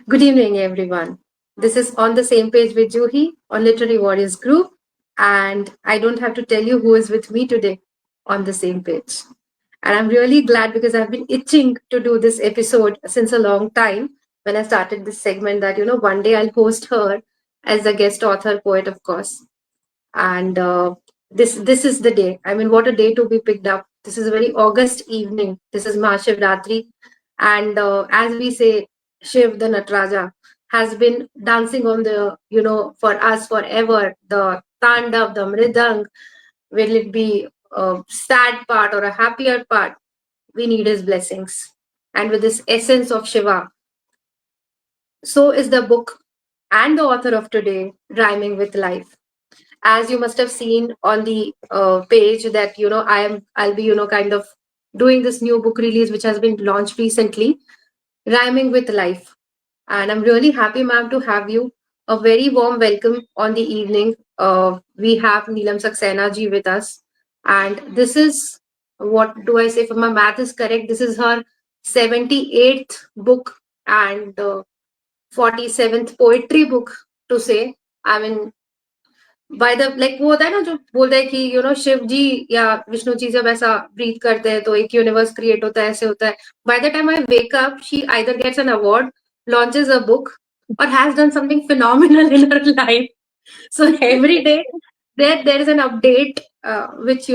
Good evening, everyone. This is On the Same Page with Juhi on Literary Warriors Group, and I don't have to tell you who is with me today on the same page. And I'm really glad because I've been itching to do this episode since a long time when I started this segment that, one day I'll host her as a guest author, poet, of course. And this is the day. I mean, what a day to be picked up. This is a very August evening. This is Mahashivratri, and as we say, Shiv the Natraja has been dancing on the for us forever. The tandav, the mridang, will it be a sad part or a happier part? We need his blessings, and with this essence of Shiva, so is the book and the author of today, rhyming with life. As you must have seen on the page that I'll be kind of doing this new book release which has been launched recently, rhyming with life. And I'm really happy, ma'am, to have you. A very warm welcome on the evening. We have Neelam Saxena ji with us, and this is, what do I say, if my math is correct, this is her 78th book and 47th poetry book to say. I mean, by the like वो होता है ना जो बोलते हैं कि शिव जी या विष्णु जी जब ऐसा ब्रीथ करते हैं तो एक यूनिवर्स क्रिएट होता है, ऐसे होता है. By the time I wake up she either gets an award, launches a book, or has done something phenomenal in her life. So every day there is an update, which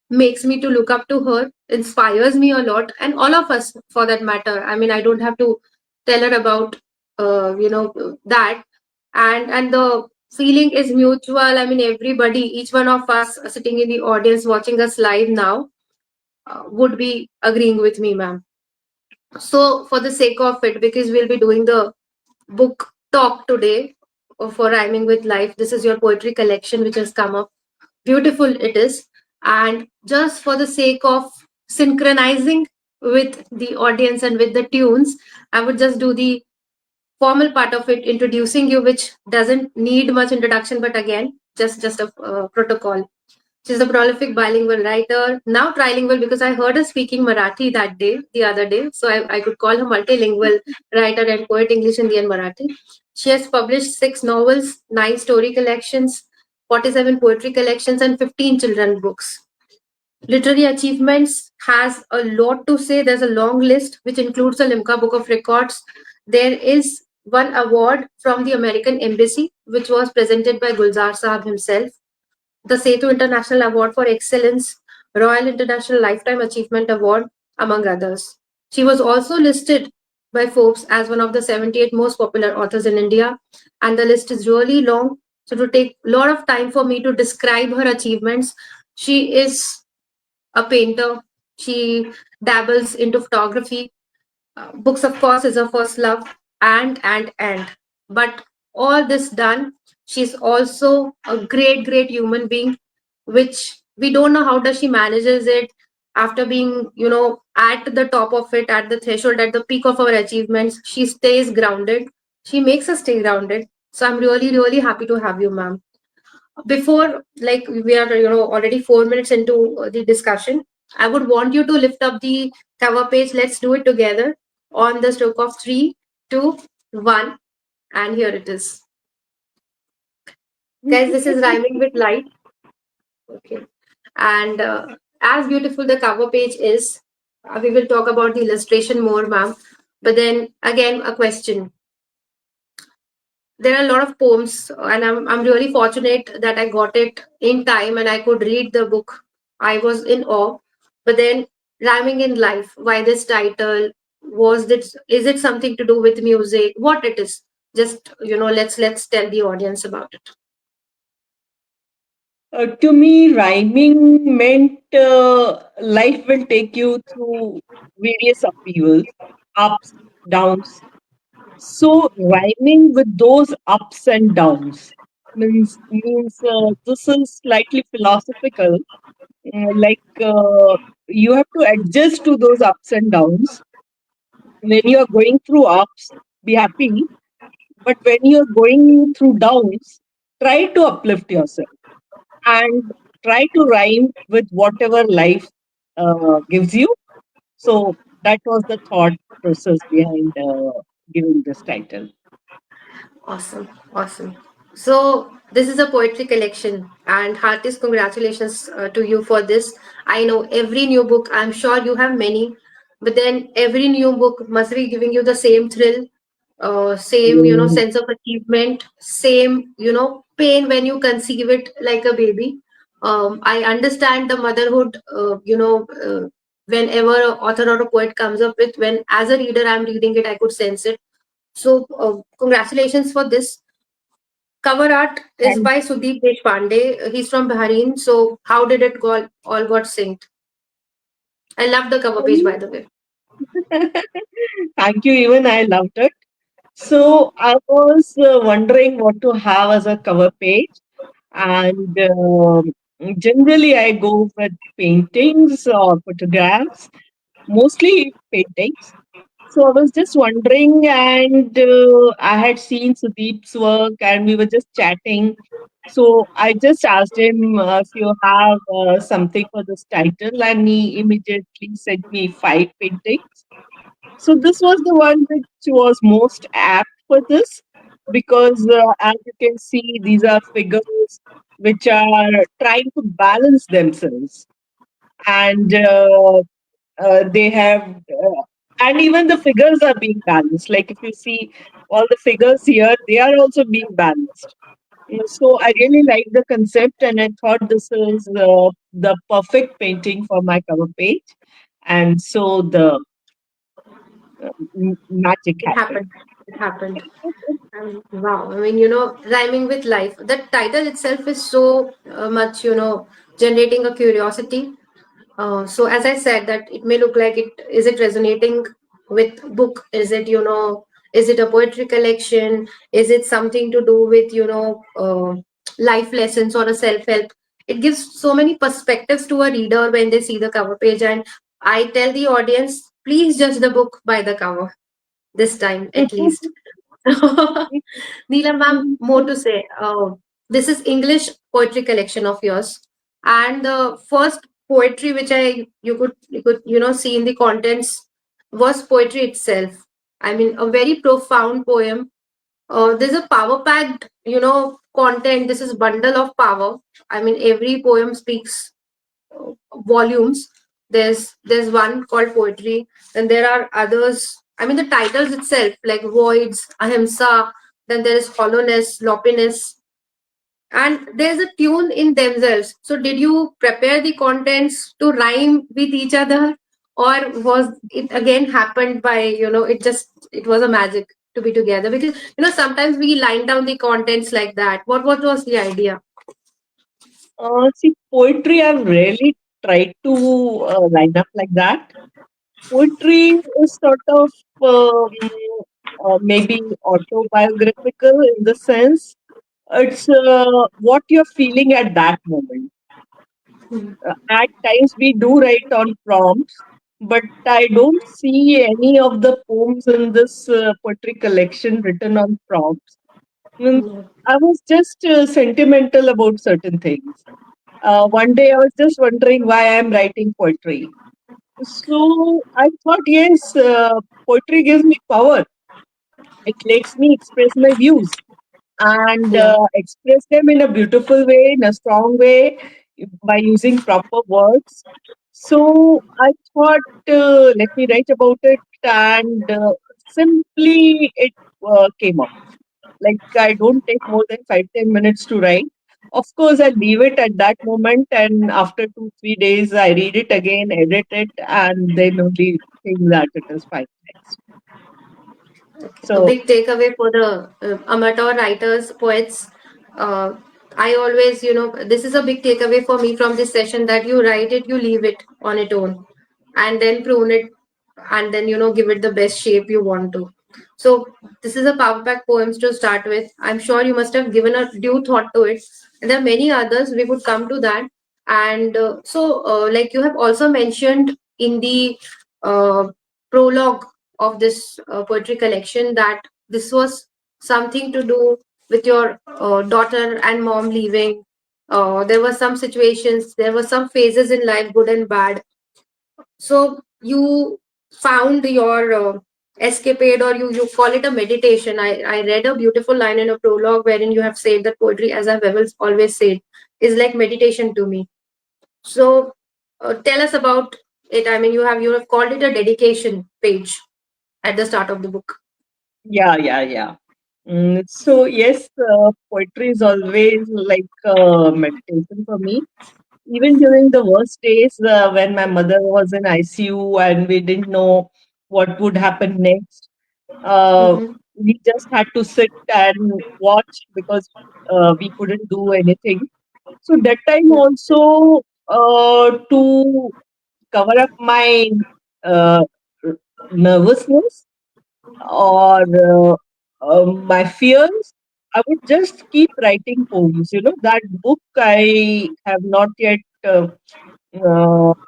makes me to look up to her, inspires me a lot, and all of us for that matter. I mean, I don't have to tell her about that. And the feeling is mutual. I mean, everybody, each one of us sitting in the audience watching us live now, would be agreeing with me, ma'am. So for the sake of it, because we'll be doing the book talk today for rhyming with life, this is your poetry collection which has come up. Beautiful it is. And just for the sake of synchronizing with the audience and with the tunes, I would just do the formal part of it, introducing you, which doesn't need much introduction, but again, just a protocol. She's a prolific bilingual writer, now trilingual because I heard her speaking Marathi that day, the other day. So I could call her multilingual writer and poet, English, Hindi, and Marathi. She has published 6 novels, 9 story collections, 47 poetry collections, and 15 children books. Literary achievements has a lot to say. There's a long list which includes the Limca Book of Records. There is one award from the American Embassy, which was presented by Gulzar Saab himself, the Setu International Award for Excellence, Royal International Lifetime Achievement Award, among others. She was also listed by Forbes as one of the 78 most popular authors in India, and the list is really long. So, to take a lot of time for me to describe her achievements, she is a painter. She dabbles into photography. Books, of course, is her first love, and. But all this done, she's also a great human being, which we don't know how does she manages it after being, at the top of it, at the threshold, at the peak of our achievements. She stays grounded. She makes us stay grounded. So I'm really happy to have you, ma'am. Before, like, we are already 4 minutes into the discussion, I would want you to lift up the cover page. Let's do it together on the stroke of 3, 2, 1, and here it is. Guys, this is rhyming with light. Okay. And as beautiful the cover page is, we will talk about the illustration more, ma'am. But then again, a question. There are a lot of poems, and I'm really fortunate that I got it in time and I could read the book. I was in awe. But then, rhyming in life, why this title? Was this, is it something to do with music? What it is? Just let's tell the audience about it. To me, rhyming meant life will take you through various upheavals, ups, downs. So, rhyming with those ups and downs means this is slightly philosophical. You have to adjust to those ups and downs. When you are going through ups, be happy. But when you are going through downs, try to uplift yourself and try to rhyme with whatever life gives you. So that was the thought process behind. giving this title. Awesome, awesome. So this is a poetry collection, and heartiest congratulations to you for this. I know every new book. I'm sure you have many, but then every new book must be giving you the same thrill, same Mm. sense of achievement, same pain when you conceive it like a baby. I understand the motherhood. Whenever an author or a poet comes up with, when as a reader I'm reading it, I could sense it. So, congratulations for this. Cover art is And by Sudeep Deshpande. He's from Bahrain. So, how did it go, all got synced? I love the cover page, by the way. thank you, even I loved it. So I was wondering what to have as a cover page, and generally I go with paintings or photographs, mostly paintings. So I was just wondering, and I had seen Sudeep's work, and we were just chatting. So I just asked him if you have something for this title, and he immediately sent me five paintings. So this was the one which was most apt for this because, as you can see, these are figures which are trying to balance themselves, and they have, and even the figures are being balanced. Like if you see all the figures here, they are also being balanced. So I really like the concept, and I thought this is the perfect painting for my cover page, and so the magic It happened. happened. It happened. Wow. I mean, rhyming with life. The title itself is so much, generating a curiosity. So as I said, that it may look like it is it resonating with book? Is it a poetry collection? Is it something to do with life lessons or a self help? It gives so many perspectives to a reader when they see the cover page, and I tell the audience, please judge the book by the cover this time at least. Neelam ma'am, more to say. This is English poetry collection of yours, and the first poetry which you could see in the contents was poetry itself. I mean, a very profound poem. There's a power packed content. This is bundle of power. I mean, every poem speaks volumes. There's one called poetry, and there are others. I mean, the titles itself, like voids, ahimsa, then there is hollowness, loppiness, and there's a tune in themselves. So did you prepare the contents to rhyme with each other, or was it again happened by it was a magic to be together? Because sometimes we line down the contents like that. What was the idea? See, poetry, I've rarely tried to line up like that. Poetry is sort of maybe autobiographical in the sense it's what you're feeling at that moment. At times we do write on prompts, but I don't see any of the poems in this poetry collection written on prompts. Mm, Hmm. I was just sentimental about certain things. One day I was just wondering why I'm writing poetry. So I thought, yes, poetry gives me power. It lets me express my views and Yeah. express them in a beautiful way, in a strong way, by using proper words. So I thought, let me write about it, and simply it came up. Like I don't take more than 5-10 minutes to write. Of course, I leave it at that moment, and after 2-3 days, I read it again, edit it, and then only think that it is fine next. A So, big takeaway for the amateur writers, poets. Uh, I always, this is a big takeaway for me from this session, that you write it, you leave it on its own, and then prune it, and then, give it the best shape you want to. So, this is a power pack poems to start with. I'm sure you must have given a due thought to it. And there are many others, we would come to that. And like you have also mentioned in the uh, prologue of this poetry collection, that this was something to do with your daughter and mom leaving. There were some situations, there were some phases in life, good and bad. So you found your escapade, or you call it a meditation. I read a beautiful line in a prologue wherein you have said that poetry, as I've always said, is like meditation to me. So tell us about it. I mean, you have called it a dedication page at the start of the book. Yeah, yeah, yeah. So yes, poetry is always like meditation for me. Even during the worst days when my mother was in ICU and we didn't know what would happen next, uh, Mm-hmm. we just had to sit and watch because we couldn't do anything. So that time Yeah. also, to cover up my uh, r- nervousness or my fears, I would just keep writing poems. You know, that book I have not yet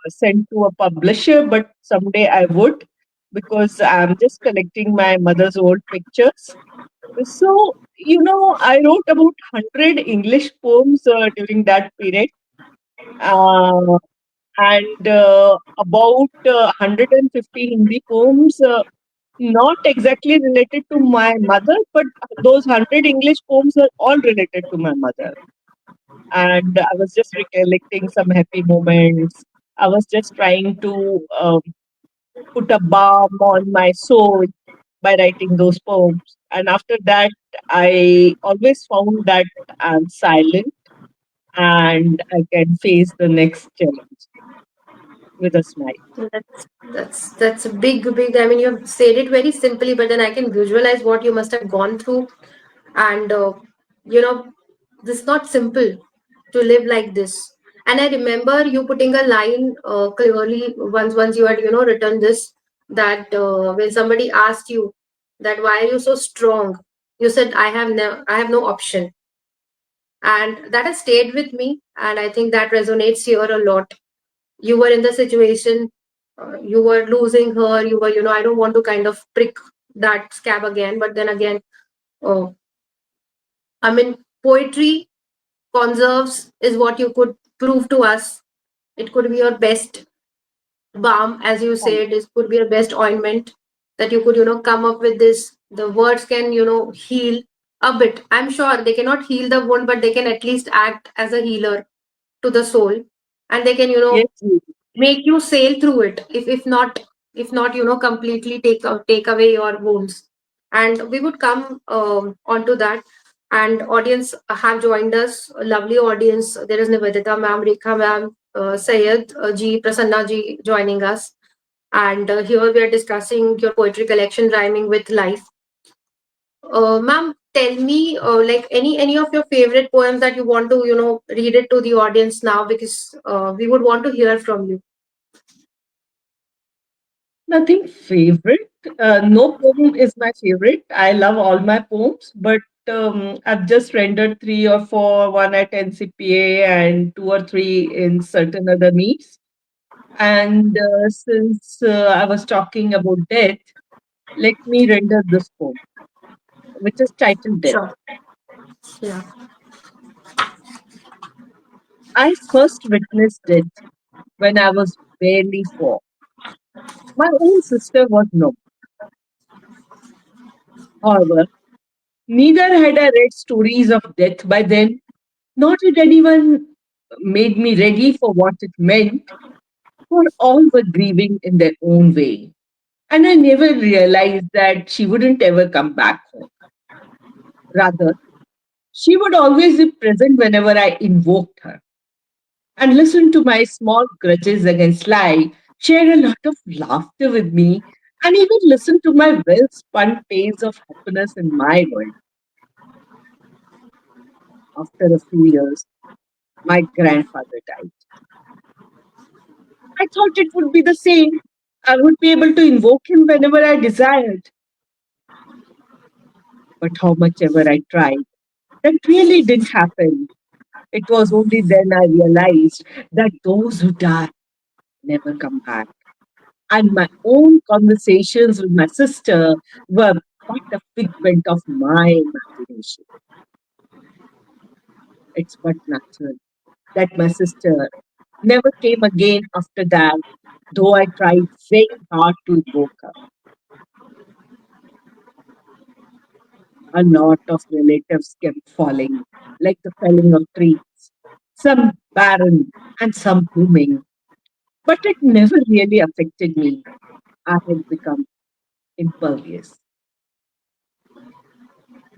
sent to a publisher, but someday I would, because I'm just collecting my mother's old pictures. So, you know, I wrote about 100 English poems during that period. Uh, and about 150 Hindi poems, not exactly related to my mother, but those 100 English poems are all related to my mother. And I was just recollecting some happy moments. I was just trying to put a balm on my soul by writing those poems. And after that, I always found that I'm silent and I can face the next challenge with a smile. That's a big. I mean, you have said it very simply, but then I can visualize what you must have gone through, and you know, this is not simple to live like this. And I remember you putting a line clearly once you had written this, that when somebody asked you that why are you so strong, you said I have no option, and that has stayed with me, and I think that resonates here a lot. You were in the situation, you were losing her, you were, I don't want to kind of prick that scab again, but then again, uh, I mean, poetry conserves is what you could prove to us. It could be your best balm, as you said. It could be your best ointment, that you could come up with this. The words can heal a bit. I'm sure they cannot heal the wound, but they can at least act as a healer to the soul, and they can Yes, make you sail through it, if not completely take away your wounds. And we would come onto that. And audience have joined us, a lovely audience. There is Nivedita ma'am, Rekha ma'am, Sayed ji, Prasanna ji joining us. And here we are discussing your poetry collection, Rhyming with Life. Ma'am, tell me, like, any of your favorite poems that you want to read it to the audience now, because we would want to hear from you. nothing favorite. No poem is my favorite. I love all my poems, but I've just rendered three or four, one at NCPA and two or three in certain other meets. And since I was talking about death, let me render this poem, which is titled Death. Sure. Yeah. I first witnessed death when I was barely four. My own sister was no. However, neither had I read stories of death by then, nor did anyone made me ready for what it meant, for all were grieving in their own way. And I never realized that she wouldn't ever come back home. Rather, she would always be present whenever I invoked her and listen to my small grudges against lie, share a lot of laughter with me, and even listen to my well spun tales of happiness in my world. After a few years, my grandfather died. I thought it would be the same. I would be able to invoke him whenever I desired. But how much ever I tried, that really didn't happen. It was only then I realized that those who die never come back. And my own conversations with my sister were but a figment of my imagination. It's but natural that my sister never came again after that, though I tried very hard to invoke her. A lot of relatives kept falling, like the felling of trees, some barren and some blooming. But it never really affected me. I had become impervious.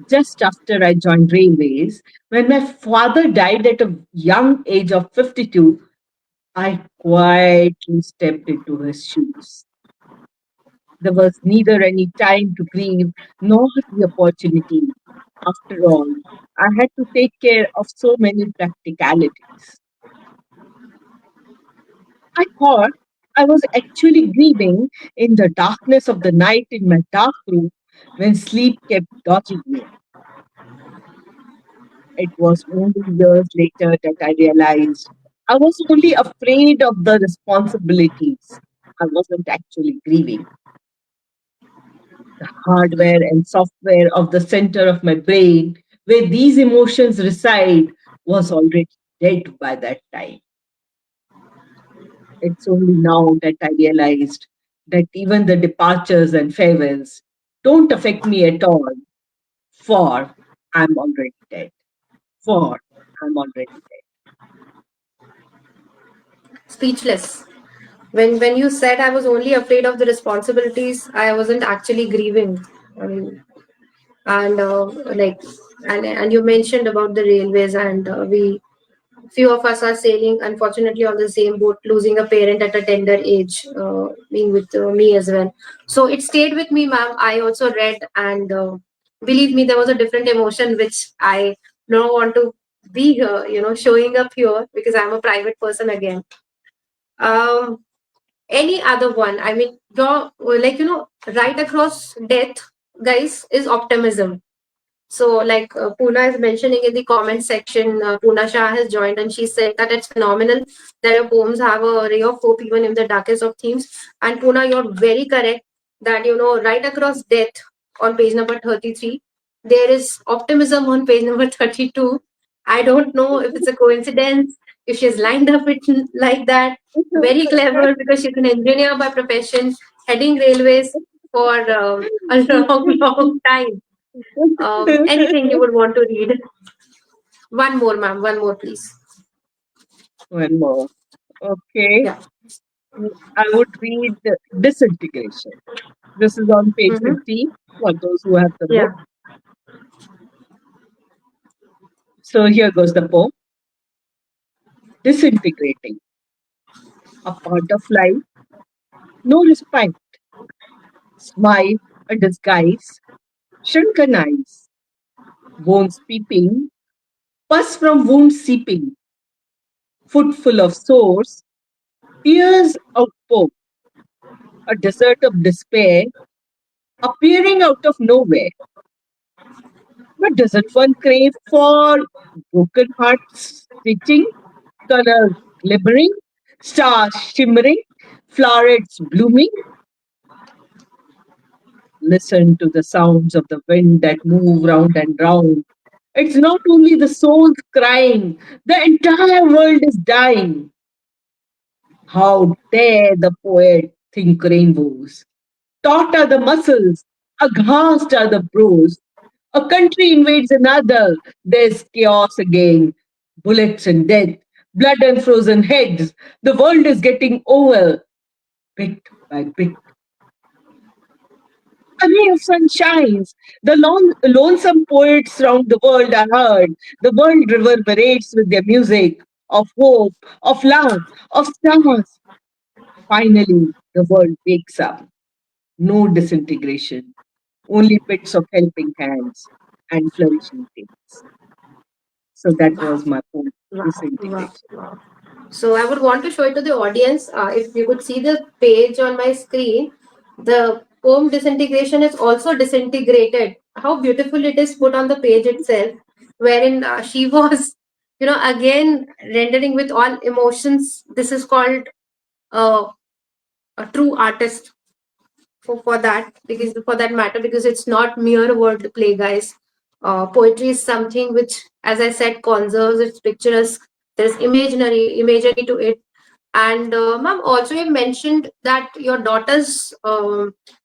Just after I joined railways, when my father died at a young age of 52, I quietly stepped into his shoes. There was neither any time to grieve nor the opportunity. After all, I had to take care of so many practicalities. I thought I was actually grieving in the darkness of the night in my dark room when sleep kept dodging me. It was only years later that I realized I was only afraid of the responsibilities. I wasn't actually grieving. The hardware and software of the center of my brain, where these emotions reside, was already dead by that time. It's only now that I realized that even the departures and farewells don't affect me at all, for I'm already dead. For I'm already dead. Speechless. When you said I was only afraid of the responsibilities, I wasn't actually grieving. I mean, and like, and you mentioned about the railways, and we few of us are sailing unfortunately on the same boat, losing a parent at a tender age, being with me as well. So it stayed with me, ma'am. I also read, and believe me, there was a different emotion which I don't want to be here, showing up here, because I'm a private person again. um any other one, I mean, your, like, right across death, guys, is optimism. So, like, Poona is mentioning in the comment section, Poona Shah has joined and she said that it's phenomenal that your poems have a ray of hope even in the darkest of themes. And Poona, you're very correct that, right across death on page number 33, there is optimism on page number 32. I don't know if it's a coincidence, if she's lined up it like that. Very clever, because she's an engineer by profession, heading railways for a long, long time. Anything you would want to read. One more, ma'am. One more, please. One more. Okay. Yeah. I would read Disintegration. This is on page Mm-hmm. 15 for those who have the book. Yeah. So here goes the poem. Disintegrating, a part of life, no respite, smile, a disguise, shrunken eyes, bones peeping, pus from wounds seeping, foot full of sores, tears of hope, a desert of despair, appearing out of nowhere. But doesn't one crave for broken hearts stitching, colors glimmering, stars shimmering, flowers blooming? Listen to the sounds of the wind that move round and round. It's not only the souls crying, the entire world is dying. How dare the poet think rainbows? Taut are the muscles, aghast are the brows. A country invades another, there's chaos again. Bullets and death, blood and frozen heads. The world is getting over, bit by bit. A ray of sun shines. The lonesome poets round the world are heard. The world reverberates with their music of hope, of love, of stars. Finally, the world wakes up. No disintegration, only bits of helping hands and flourishing things. So that Wow. was my point, Wow. Wow. disintegration. Wow. So I would want to show it to the audience. If you could see the page on my screen, the poem Disintegration is also disintegrated. How beautiful it is put on the page itself, wherein she was, again rendering with all emotions. This is called uh, a true artist for that, because for that matter, because it's not mere word play, guys. Poetry is something which, as I said, conserves, it's picturesque, there's imagery to it. And ma'am, also you mentioned that your daughter's,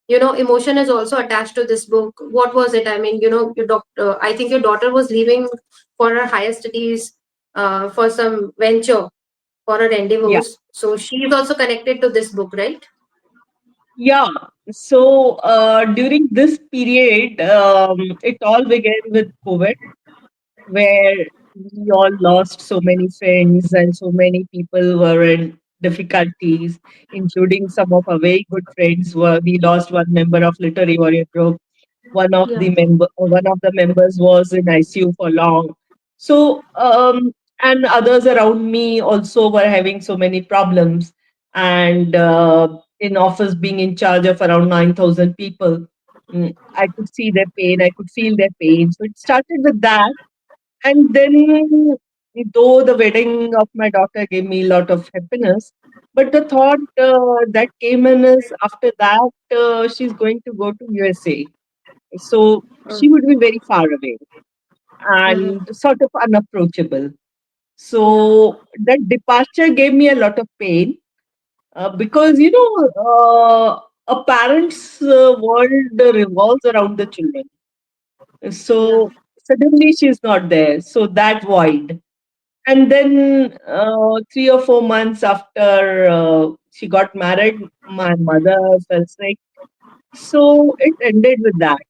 emotion is also attached to this book. What was it? I mean, your doctor. I think your daughter was leaving for her higher studies, for some venture for her Yeah. endeavors. So she is also connected to this book, right? Yeah. So during this period, it all began with COVID, where we all lost so many friends and so many people were in difficulties, including some of our very good friends. Were we lost one member of Literary Warrior Group. Yeah. One of the members was in ICU for long. So and others around me also were having so many problems. And in office, being in charge of around 9,000 people, I could see their pain. I could feel their pain. So it started with that, and then, though the wedding of my daughter gave me a lot of happiness, but the thought that came in is after that, she's going to go to USA. So she would be very far away and Mm-hmm. sort of unapproachable. Yeah. So that departure gave me a lot of pain because, a parent's world revolves around the children. Yeah. So suddenly she's not there. So that void. And then 3 or 4 months after she got married, my mother fell sick. So it ended with that.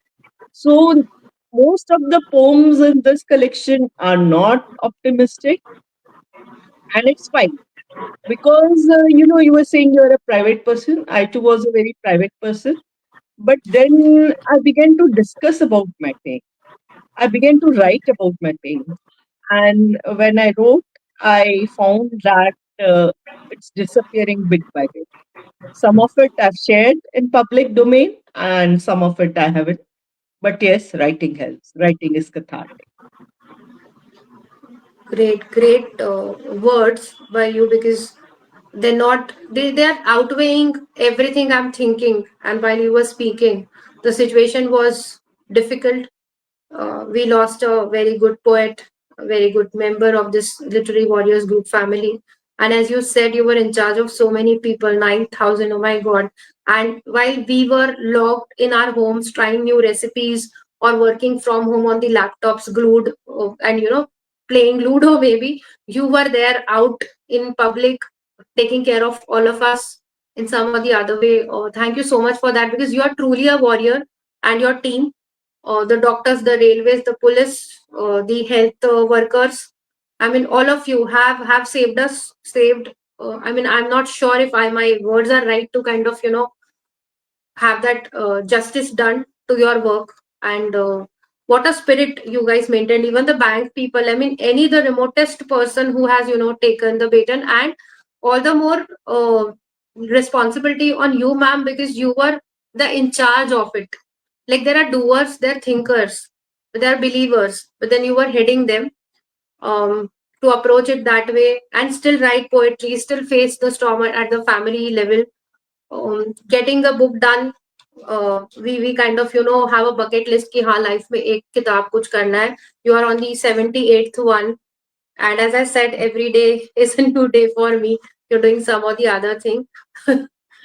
So most of the poems in this collection are not optimistic, and it's fine because you were saying you're a private person. I too was a very private person, but then I began to discuss about my pain. I began to write about my pain. And when I wrote, I found that it's disappearing bit by bit. Some of it I've shared in public domain, and some of it I haven't. But yes, writing helps. Writing is cathartic. Great, great words by you, because they are outweighing everything I'm thinking. And while you were speaking, the situation was difficult. We lost a very good poet, a very good member of this Literary Warriors Group family. And as you said, you were in charge of so many people, 9,000, oh my God. And while we were locked in our homes, trying new recipes or working from home on the laptops, glued, and playing Ludo, maybe, you were there out in public, taking care of all of us in some or the other way. Thank you so much for that, because you are truly a warrior, and your team, the doctors, the railways, the police, the health workers. I mean, all of you have saved us. Saved. I mean, I'm not sure if my words are right to kind of have that justice done to your work. And what a spirit you guys maintained. Even the bank people. I mean, any the remotest person who has taken the baton, and all the more responsibility on you, ma'am, because you were the in charge of it. Like, there are doers, there are thinkers, there are believers, but then you were heading them, to approach it that way and still write poetry, still face the storm at the family level, getting the book done. We kind of have a bucket list ki हाँ life में एक किताब कुछ करना है. You are on the 78th one, and as I said, every day is a new day for me. You're doing some or the other thing.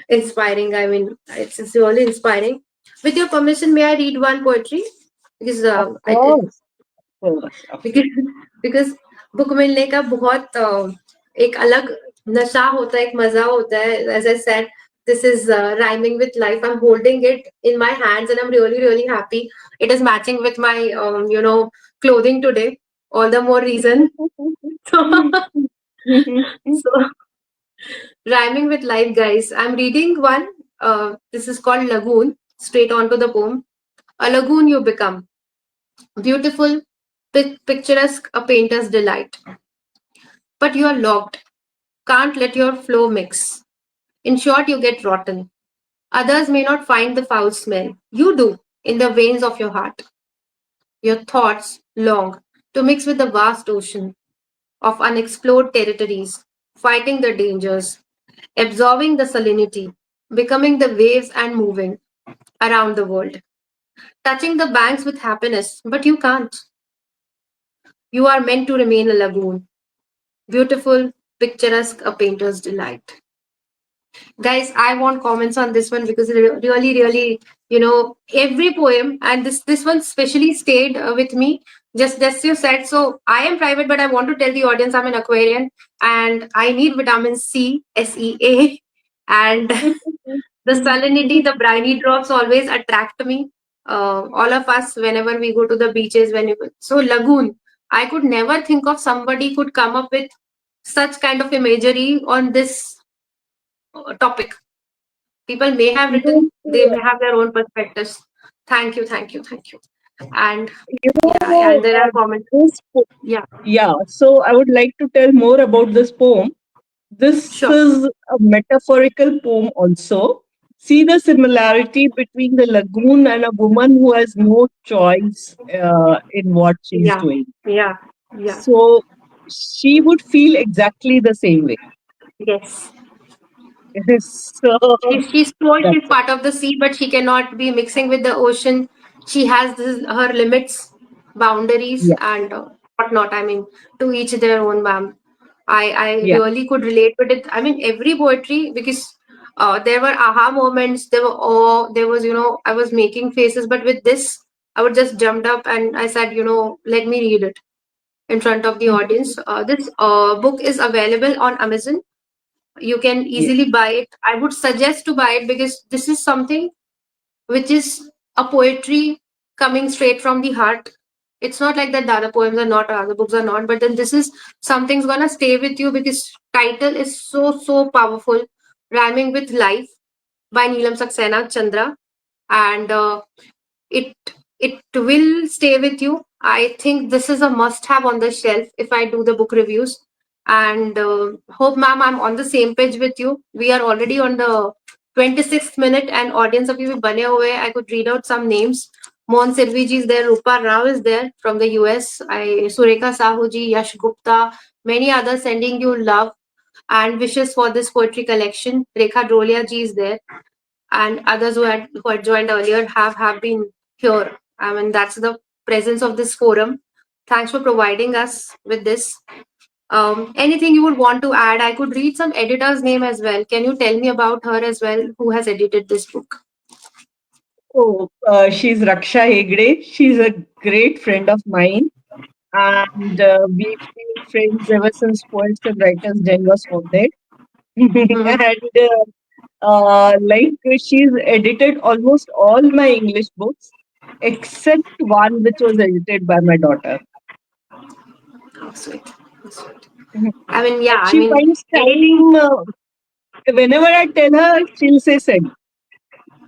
Inspiring. I mean, it's really inspiring. With your permission, may I read one poetry? Because Of it course, of course, of course. because because book मिलने का बहुत एक अलग नशा होता है, एक मजा होता है. As I said, this is rhyming with life. I'm holding it in my hands, and I'm really really happy. It is matching with my clothing today. All the more reason. So, rhyming with life, guys. I'm reading one. This is called Lagoon. Straight on to the poem. A lagoon you become. Beautiful, picturesque, a painter's delight. But you are locked. Can't let your flow mix. In short, you get rotten. Others may not find the foul smell. You do, in the veins of your heart. Your thoughts long to mix with the vast ocean of unexplored territories, fighting the dangers, absorbing the salinity, becoming the waves and moving around the world, touching the banks with happiness, but you can't. You are meant to remain a lagoon, beautiful, picturesque a painter's delight. Guys, I want comments on this one because really, really, every poem, and this one specially stayed with me. Just you said, so I am private, but I want to tell the audience I'm an Aquarian and I need vitamin C, SEA, and the salinity, the briny drops always attract me. All of us, whenever we go to the beaches, so lagoon, I could never think of somebody could come up with such kind of imagery on this topic. People may have written, You they know, may have their own perspectives. Thank you, thank you, thank you. And you yeah, know and there are comments. this. Yeah, Yeah, so I would like to tell more about this poem. This sure. is a metaphorical poem also. See the similarity between the lagoon and a woman who has no choice in what she's Yeah, doing. yeah, yeah. So she would feel exactly the same way. Yes. So She's told she's that's it. part of the sea, but she cannot be mixing with the ocean. She has her limits, boundaries, Yeah, and whatnot. I mean, to each their own, ma'am. I yeah. really could relate with it. I mean, every poetry, because there were aha moments. There were there was, I was making faces, but with this, I would just jumped up and I said, let me read it in front of the audience. This book is available on Amazon. You can Yeah. easily buy it. I would suggest to buy it because this is something which is a poetry coming straight from the heart. It's not like that the other poems are not or other books are not, but then this is something's gonna stay with you because title is so powerful. Rhyming with Life by Neelam Saxena Chandra, and it it will stay with you. I think this is a must have on the shelf if I do the book reviews. And hope, ma'am, I'm on the same page with you. We are already on the 26th minute, and audience of you bane hue. I could read out some names. Mohan Sirvi ji is there, Rupa Rao is there from the US, Sureka Sahu ji, Yash Gupta, many others sending you love and wishes for this poetry collection. Rekha Drolia ji is there, and others who had joined earlier have been here. I mean, that's the presence of this forum. Thanks for providing us with this. Anything you would want to add? I could read some editor's name as well. Can you tell me about her as well? Who has edited this book? So she's Raksha Hegde. She's a great friend of mine. And we've been friends ever since Poets and Writers Den was founded. Mhm. And like she's edited almost all my English books except one which was edited by my daughter. Oh, sweet. Sweet. Mhm. I mean, yeah. But I she mean, finds editing. time whenever I tell her, she'll say send.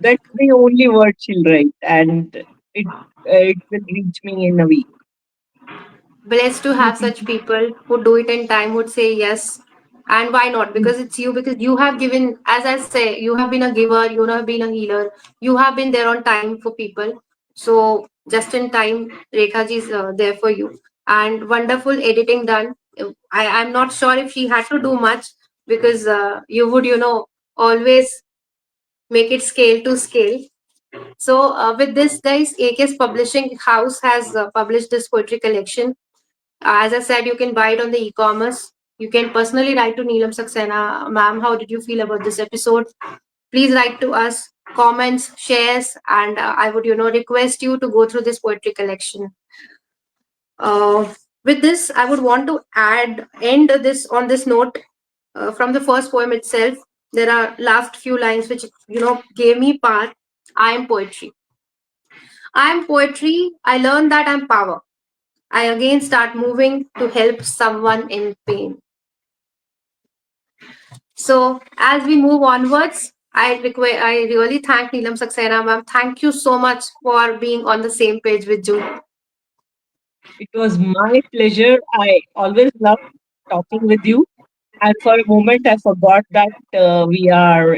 That's the only word she'll write, and it will reach me in a week. Blessed to have such people who do it in time, would say yes. And why not? Because it's you, because you have given, as I say, you have been a giver, you have been a healer, you have been there on time for people. So just in time, Rekha ji is there for you. And wonderful editing done. I'm not sure if she had to do much because you would, always make it scale to scale. So with this, guys, AK's Publishing House has published this poetry collection. As I said, you can buy it on the e-commerce. You can personally write to Neelam Saxena, ma'am, how did you feel about this episode? Please write to us, comments, shares, and I would, request you to go through this poetry collection. Uh, with this, I would want to end this on this note from the first poem itself. There are last few lines which, gave me power. I am poetry. I am poetry. I learned that I'm power. I again start moving to help someone in pain. So as we move onwards, I really thank Neelam Saxena, ma'am. Thank you so much for being on the same page with June. It was my pleasure. I always love talking with you. And for a moment, I forgot that we are,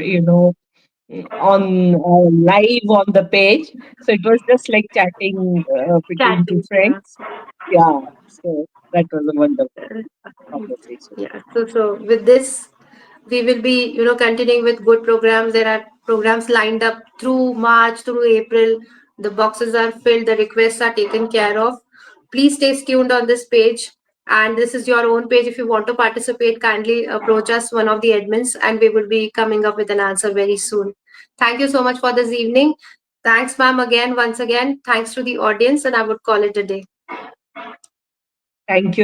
on live on the page. So it was just like chatting between two Chatting, friends. yeah. Yeah. So that was a wonderful conversation. Yeah. So with this, we will be, continuing with good programs. There are programs lined up through March, through April. The boxes are filled, the requests are taken care of. Please stay tuned on this page. And this is your own page. If you want to participate, kindly approach us, one of the admins, and we will be coming up with an answer very soon. Thank you so much for this evening. Thanks, ma'am, again, once again. Thanks to the audience, and I would call it a day. Thank you, everyone.